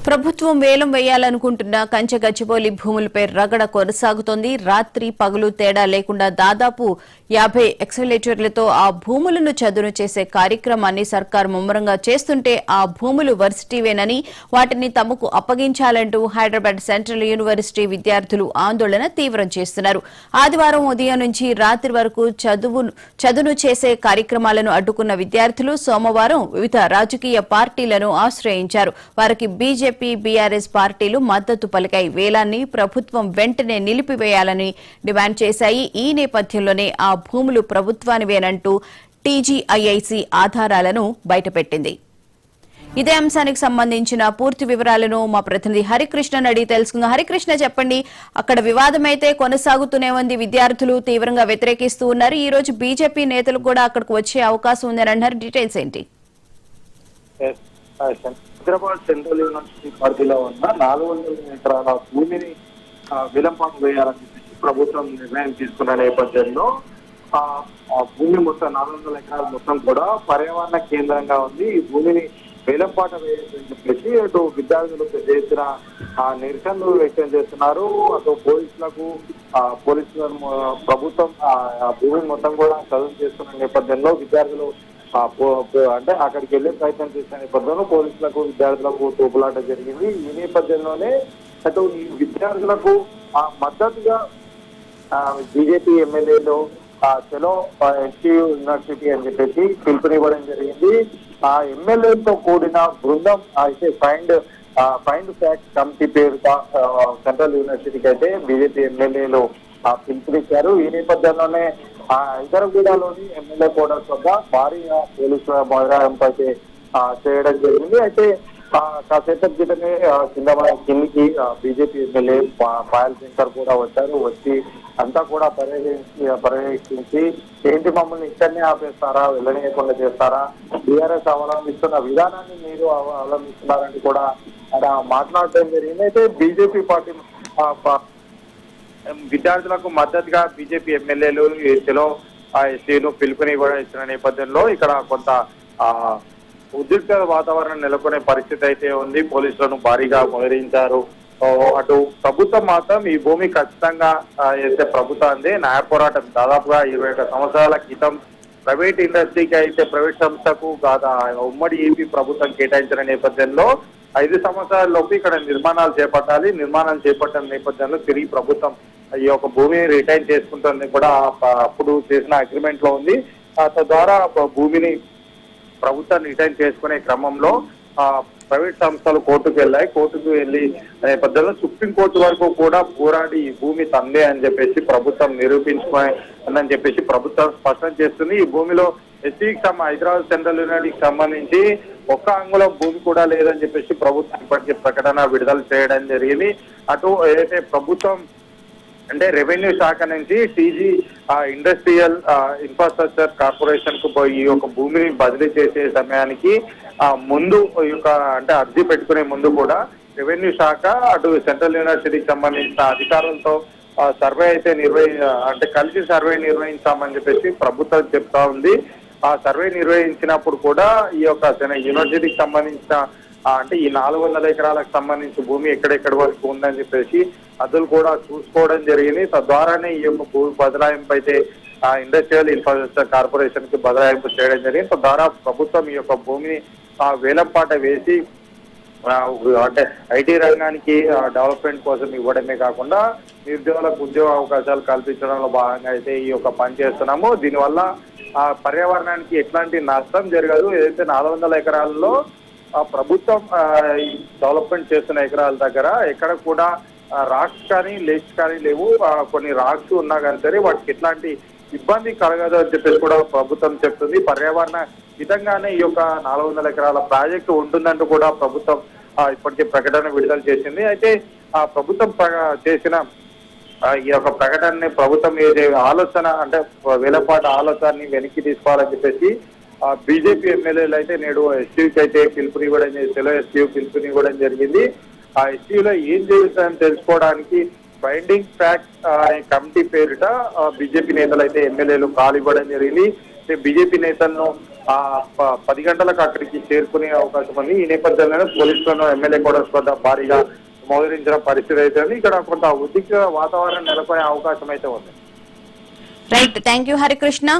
ప్రభుత్వం వేలం వేయాలనుకుంటున్న కంచె గచ్చిబౌలి భూములపై రగడ కొనసాగుతోంది. రాత్రి పగలు తేడా లేకుండా దాదాపు 50 ఎక్స్కవేటర్లతో ఆ భూములను చదును చేసే కార్యక్రమాన్ని సర్కార్ ముమ్మరంగా చేస్తుంటే ఆ భూములు వర్సిటీవేనని వాటిని తమకు అప్పగించాలంటూ హైదరాబాద్ సెంట్రల్ యూనివర్సిటీ విద్యార్థులు ఆందోళన తీవ్రం చేస్తున్నారు. ఆదివారం ఉదయం నుంచి రాత్రి వరకు చదును చేసే కార్యక్రమాలను అడ్డుకున్న విద్యార్థులు సోమవారం వివిధ రాజకీయ పార్టీలను ఆశ్రయించారు. వారికి బీజేపీ, బీఆర్ఎస్ పార్టీలు మద్దతు పలికాయి. వేలాన్ని ప్రభుత్వం వెంటనే నిలిపివేయాలని డిమాండ్ చేశాయి. ఈ నేపథ్యంలోనే ఆ భూములు ప్రభుత్వానివేనంటూ టీజీఐఐసీ ఆధారాలను బయటపెట్టింది. ఇదే అంశానికి సంబంధించిన పూర్తి వివరాలను మా ప్రతినిధి హరికృష్ణ అడిగి తెలుసుకుందాం. హరికృష్ణ, చెప్పండి, అక్కడ వివాదమైతే కొనసాగుతూనే ఉంది. విద్యార్థులు తీవ్రంగా వ్యతిరేకిస్తూ ఉన్నారు. ఈ రోజు బీజేపీ నేతలు కూడా అక్కడికి వచ్చే అవకాశం ఉందని అంటున్నారు. డీటెయిల్స్ ఏంటి? హైదరాబాద్ సెంట్రల్ యూనివర్సిటీ పరిధిలో ఉన్న 400 ఎకరాల భూమిని విలంపం వేయాలని చెప్పి ప్రభుత్వం నిర్ణయం తీసుకున్న నేపథ్యంలో ఆ భూమి మొత్తం 400 ఎకరాల మొత్తం కూడా పర్యావరణ కేంద్రంగా ఉంది. ఈ భూమిని వేలంపాట వేయాలని చెప్పేసి అటు విద్యార్థులు చేసిన నిరసనలు వ్యక్తం చేస్తున్నారు. అటు పోలీసులను ప్రభుత్వం ఆ భూమి మొత్తం కూడా చదువు చేస్తున్న నేపథ్యంలో విద్యార్థులు అంటే అక్కడికి వెళ్లే ప్రయత్నం చేసిన నేపథ్యంలో పోలీసులకు విద్యార్థులకు తోపులాట జరిగింది. ఈ నేపథ్యంలోనే అటు ఈ విద్యార్థులకు మద్దతుగా బీజేపీ ఎమ్మెల్యేలు చలో ఎన్టీయూ యూనివర్సిటీ అని చెప్పేసి పిలుపునివ్వడం జరిగింది. ఆ ఎమ్మెల్యేలతో కూడిన బృందం అయితే ఫైండ్ ఫ్యాక్ట్ కమిటీ పేరుతో సెంట్రల్ యూనివర్సిటీకి అయితే బీజేపీ ఎమ్మెల్యేలు పిలుపునిచ్చారు. ఈ నేపథ్యంలోనే హైదరాబాద్లోని ఎమ్మెల్యే క్వార్టర్స్ వద్ద భారీగా పోలీసుల మొదలైంపు అయితే చేయడం జరిగింది. అయితే కాసేపటి క్రితమే కిందికి బీజేపీ ఎమ్మెల్యే పాయల్ శంకర్ కూడా వచ్చారు. వచ్చి అంతా కూడా పర్యవేక్షించి ఏంటి మమ్మల్ని ఇక్కడనే ఆపేస్తారా, వెళ్ళనీయకుండా చేస్తారా, బీఆర్ఎస్ అవలంబిస్తున్న విధానాన్ని మీరు అవలంబిస్తున్నారని కూడా అక్కడ మాట్లాడటం జరిగింది. అయితే బీజేపీ పార్టీ విద్యార్థులకు మద్దతుగా బీజేపీ ఎమ్మెల్యేలు చలో ఎస్సీను పిలుపుని కూడా ఇచ్చిన నేపథ్యంలో ఇక్కడ కొంత ఉద్రిక్త వాతావరణం నెలకొనే పరిస్థితి అయితే ఉంది. పోలీసులను భారీగా మోహరించారు. అటు ప్రభుత్వం మాత్రం ఈ భూమి ఖచ్చితంగా అయితే ప్రభుత్వాన్ని న్యాయ పోరాటం దాదాపుగా 21 సంవత్సరాల క్రితం ప్రైవేట్ ఇండస్ట్రీకి అయితే ప్రైవేట్ సంస్థకు ఉమ్మడి ఏపీ ప్రభుత్వం కేటాయించిన నేపథ్యంలో 5 సంవత్సరాల లోపు ఇక్కడ నిర్మాణాలు చేపట్టాలి. నిర్మాణాలు చేపట్టిన నేపథ్యంలో తిరిగి ప్రభుత్వం ఈ యొక్క భూమిని రిటైన్ చేసుకుంటుంది కూడా అప్పుడు చేసిన అగ్రిమెంట్ లో ఉంది. తద్వారా భూమిని ప్రభుత్వం రిటైన్ చేసుకునే క్రమంలో ప్రైవేట్ సంస్థలు కోర్టుకు వెళ్ళాయి. కోర్టుకు వెళ్లి నేపథ్యంలో సుప్రీంకోర్టు వరకు కూడా పోరాడి ఈ భూమి తందే అని చెప్పేసి ప్రభుత్వం నిరూపించుకోని చెప్పేసి ప్రభుత్వం స్పష్టం చేస్తుంది. ఈ భూమిలో ఎస్సీకి హైదరాబాద్ సెంట్రల్ యూనివర్సిటీకి సంబంధించి ఒక్క అంగుళం భూమి కూడా లేదని చెప్పేసి ప్రభుత్వం ఇప్పటికీ ప్రకటన విడుదల చేయడం జరిగింది. అటు ఏదైతే ప్రభుత్వం అంటే రెవెన్యూ శాఖ నుంచి టీజీ ఇండస్ట్రియల్ ఇన్ఫ్రాస్ట్రక్చర్ కార్పొరేషన్ కు ఈ యొక్క భూమిని బదిలీ చేసే సమయానికి ముందు ఈ యొక్క అంటే అర్జీ పెట్టుకునే ముందు కూడా రెవెన్యూ శాఖ అటు సెంట్రల్ యూనివర్సిటీకి సంబంధించిన అధికారులతో సర్వే అయితే అంటే కలిసి సర్వే నిర్వహించామని చెప్పేసి ప్రభుత్వం చెప్తా ఉంది. ఆ సర్వే నిర్వహించినప్పుడు కూడా ఈ యొక్క యూనివర్సిటీకి సంబంధించిన అంటే ఈ 400 ఎకరాలకు సంబంధించి భూమి ఎక్కడెక్కడి వరకు ఉందని చెప్పేసి అదులు కూడా చూసుకోవడం జరిగింది. తద్వారానే ఈ యొక్క భూమి బదలాయింపు అయితే ఇండస్ట్రియల్ ఇన్ఫ్రాస్ట్రక్చర్ కార్పొరేషన్ కి బదలాయింపు చేయడం జరిగింది. తద్వారా ప్రభుత్వం ఈ యొక్క భూమిని వేలంపాట వేసి అంటే ఐటీ రంగానికి డెవలప్మెంట్ కోసం ఇవ్వడమే కాకుండా నిరుద్యోగులకు ఉద్యోగ అవకాశాలు కల్పించడంలో భాగంగా అయితే ఈ యొక్క పని చేస్తున్నాము. దీనివల్ల పర్యావరణానికి ఎట్లాంటి నష్టం జరగదు. ఏదైతే 400 ఎకరాల్లో ప్రభుత్వం డెవలప్మెంట్ చేస్తున్న ఎకరాల దగ్గర ఎక్కడ కూడా రాక్స్ కానీ లేక్స్ కానీ లేవు. కొన్ని రాక్స్ ఉన్నా కానీ సరే వాటికి ఎట్లాంటి ఇబ్బంది కలగదు అని చెప్పేసి కూడా ప్రభుత్వం చెప్తుంది. పర్యావరణ విధంగానే ఈ యొక్క 400 ఎకరాల ప్రాజెక్టు ఉంటుందంటూ కూడా ప్రభుత్వం ఇప్పటికే ప్రకటన విడుదల చేసింది. అయితే ఆ ప్రభుత్వం చేసిన ఈ యొక్క ప్రకటనని ప్రభుత్వం ఏదే ఆలోచన అంటే వేలపాట ఆలోచనని వెనక్కి తీసుకోవాలని చెప్పేసి బీజేపీ ఎమ్మెల్యేలు అయితే నేడు ఎస్టీకి అయితే పిలుపునివ్వడం పిలుపునివ్వడం జరిగింది. ఆ ఎస్టీలో ఏం జరుగుతుందని తెలుసుకోవడానికి బైండింగ్ ఫ్యాక్ట్ అనే కమిటీ పేరిట బీజేపీ నేతలు అయితే ఎమ్మెల్యేలు కాల్ ఇవ్వడం జరిగింది. బీజేపీ నేతలను 10 గంటలకు అక్కడికి చేరుకునే అవకాశం ఉంది. ఈ నేపథ్యంలోనే పోలీసులను ఎమ్మెల్యే క్వార్టర్స్ వద్ద భారీగా మోహరించిన పరిస్థితి అయితే ఉంది. ఇక్కడ కొంత ఉద్రిక్త వాతావరణం నెలకొనే అవకాశం అయితే ఉంది. Right, thank you Harikrishna.